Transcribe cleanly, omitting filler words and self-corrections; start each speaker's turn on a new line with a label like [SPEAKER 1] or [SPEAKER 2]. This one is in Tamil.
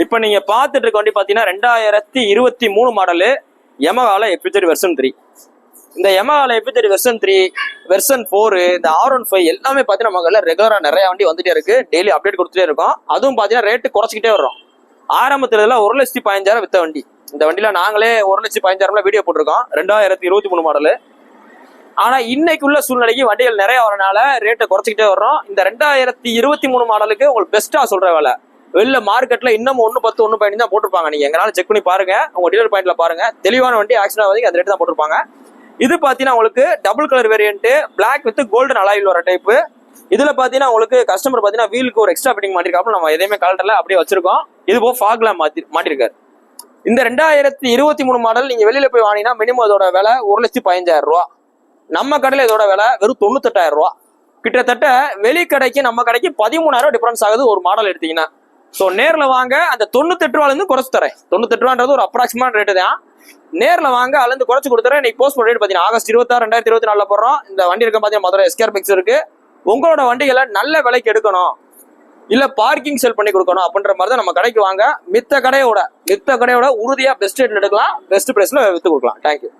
[SPEAKER 1] இப்போ நீங்க பார்த்துட்டு இருக்க வண்டி பார்த்தீங்கன்னா 2023 மாடலு யமஹால எஃப்30 வெர்ஷன் 3. இந்த யமஹால எஃப்30 வெர்ஷன் 3, வெர்ஷன் 4, இந்த R15 எல்லாமே பார்த்தீங்கன்னா நமக்கு ரெகுலரா நிறைய வண்டி வந்துட்டே இருக்கு. டெய்லி அப்டேட் கொடுத்துட்டே இருக்கும். அதுவும் பார்த்தீங்கன்னா ரேட்டு குறைச்சிக்கிட்டே வரும். ஆரம்பத்துல 1,15,000 வித்த வண்டி. இந்த வண்டியில நாங்களே 1,15,000 வீடியோ போட்டிருக்கோம். 2023 மாடலு. ஆனா இன்னைக்கு உள்ள சூழ்நிலைக்கு வண்டிகள் நிறைய வரனால ரேட்டை குறைச்சிக்கிட்டே வர்றோம். இந்த 2023 மாடலுக்கு உங்களுக்கு பெஸ்டா சொல்ற வேலை. வெளில மார்க்கெட்ல இன்னும் 1,10, 1,15 தான் போட்டிருப்பாங்க. நீங்க எங்கனால செக் பண்ணி பாருங்க, உங்க டீலர் பாயிண்ட்ல பாருங்க. தெளிவான வண்டி ஆக்சிடென்ட் ஆகுது அந்த ரேட் தான் போட்டிருப்பாங்க. இது பாத்தீங்கன்னா உங்களுக்கு double colour variant, black with golden அலாயில் வர டைப். இதுல பாத்தீங்கன்னா உங்களுக்கு கஸ்டமர் பாத்தீங்கன்னா வீலுக்கு ஒரு எக்ஸ்ட்ரா ஃபிட்டிங் மாட்டிருக்காப்புல. நம்ம எதையுமே கலட்டல அப்படியே வச்சிருக்கோம். இது போக ஃபாக்ல மாட்டிருக்காரு. இந்த 2023 மாடல் நீங்க வெளியில போய் வாங்கினா மினிமம் இதோட விலை 1,15,000 ரூபா. நம்ம கடையில இதோட விலை வெறும் 98,000 ரூபா. கிட்டத்தட்ட வெளி கடைக்கு நம்ம கடைக்கு 13,000 டிஃபரன்ஸ் ஆகுது ஒரு மாடல் எடுத்தீங்கன்னா. ஸோ நேரில் வாங்க, அந்த 98 ரூபாலேருந்து குறைச்சு தரேன். 98 ரூபான்றது ஒரு அப்ராக்சிமேட் ரேட்டு தான். நேரில் வாங்க, அதுலேருந்து குறைச்சு கொடுத்துறேன். இன்னைக்கு போஸ்ட் ரேட் பார்த்தீங்கன்னா ஆகஸ்ட் 26, 2024 போடுறோம். இந்த வண்டி இருக்க பார்த்தீங்கன்னா மதுரை எஸ்கேர் பிக்ஸ் இருக்கு. உங்களோட வண்டிகளை நல்ல விலைக்கு எடுக்கணும், இல்லை பார்க்கிங் செல் பண்ணி கொடுக்கணும் அப்படின்ற மாதிரி தான் நம்ம கடைக்கு வாங்க. மித்த கடையோட உறுதியாக பெஸ்ட் ரேட்ல எடுக்கலாம், பெஸ்ட் பிரைஸ்ல வித்து கொடுக்கலாம். தேங்க்யூ.